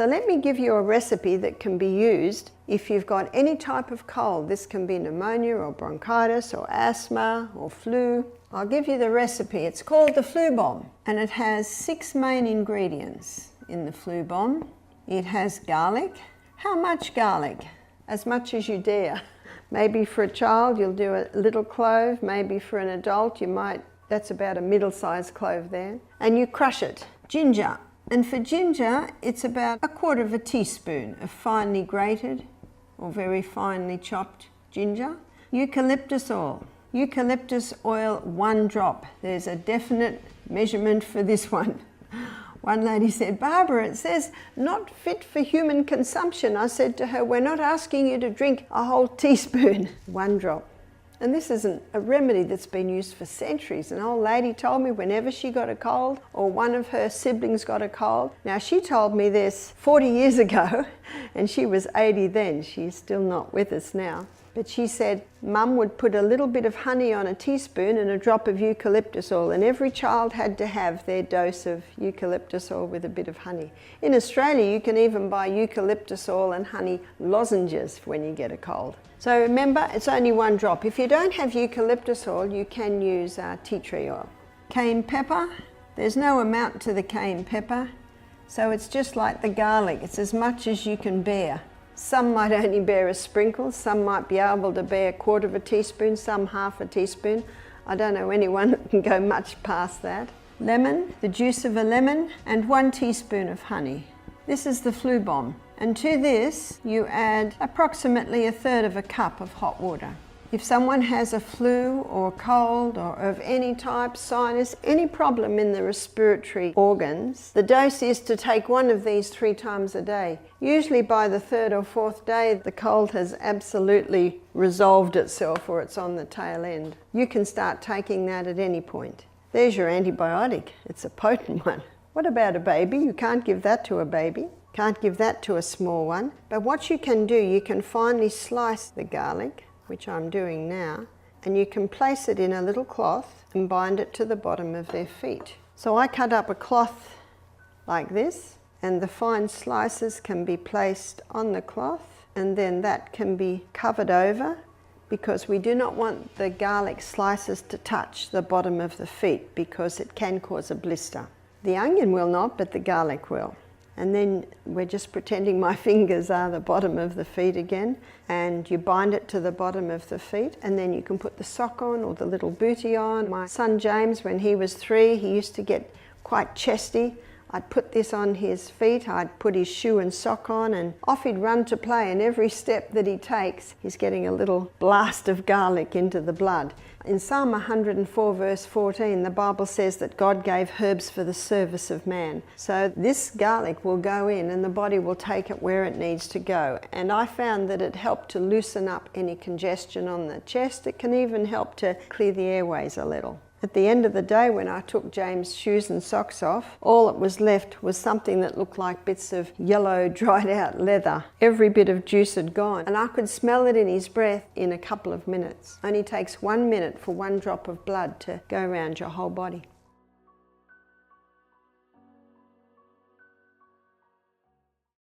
So let me give you a recipe that can be used if you've got any type of cold. This can be pneumonia or bronchitis or asthma or flu. I'll give you the recipe. It's called the flu bomb, and it has 6 main ingredients in the flu bomb. It has garlic. How much garlic? As much as you dare. Maybe for a child you'll do a little clove, maybe for an adult you might, that's about a middle-sized clove there. And you crush it. Ginger. And for ginger, it's about 1/4 teaspoon of finely grated or very finely chopped ginger. Eucalyptus oil. Eucalyptus oil, 1 drop. There's a definite measurement for this one. One lady said, "Barbara, it says not fit for human consumption." I said to her, "We're not asking you to drink a whole teaspoon." 1 drop. And this isn't a remedy that's been used for centuries. An old lady told me whenever she got a cold or one of her siblings got a cold. Now she told me this 40 years ago and she was 80 then. She's still not with us now. But she said Mum would put a little bit of honey on a teaspoon and a drop of eucalyptus oil, and every child had to have their dose of eucalyptus oil with a bit of honey. In Australia you can even buy eucalyptus oil and honey lozenges when you get a cold. So remember, it's only 1 drop. If you don't have eucalyptus oil, you can use tea tree oil. Cayenne pepper, there's no amount to the cayenne pepper, so it's just like the garlic. It's as much as you can bear. Some might only bear a sprinkle, some might be able to bear 1/4 teaspoon, some 1/2 teaspoon. I don't know anyone that can go much past that. Lemon, the juice of a lemon, and 1 teaspoon of honey. This is the flu bomb. And to this, you add approximately 1/3 cup of hot water. If someone has a flu or a cold or of any type, sinus, any problem in the respiratory organs, the dose is to take 1 of these 3 times a day. Usually by the 3rd or 4th day, the cold has absolutely resolved itself or it's on the tail end. You can start taking that at any point. There's your antibiotic. It's a potent one. What about a baby? You can't give that to a baby. Can't give that to a small one. But what you can do, you can finely slice the garlic, which I'm doing now, and you can place it in a little cloth and bind it to the bottom of their feet. So I cut up a cloth like this, and the fine slices can be placed on the cloth, and then that can be covered over, because we do not want the garlic slices to touch the bottom of the feet because it can cause a blister. The onion will not, but the garlic will. And then we're just pretending my fingers are the bottom of the feet again, and you bind it to the bottom of the feet, and then you can put the sock on or the little bootie on. My son James, when he was 3, he used to get quite chesty. I'd put this on his feet, I'd put his shoe and sock on, and off he'd run to play, and every step that he takes, he's getting a little blast of garlic into the blood. In Psalm 104 verse 14, the Bible says that God gave herbs for the service of man. So this garlic will go in and the body will take it where it needs to go. And I found that it helped to loosen up any congestion on the chest. It can even help to clear the airways a little. At the end of the day, when I took James' shoes and socks off, all that was left was something that looked like bits of yellow, dried out leather. Every bit of juice had gone, and I could smell it in his breath in a couple of minutes. Only takes 1 minute for 1 drop of blood to go around your whole body.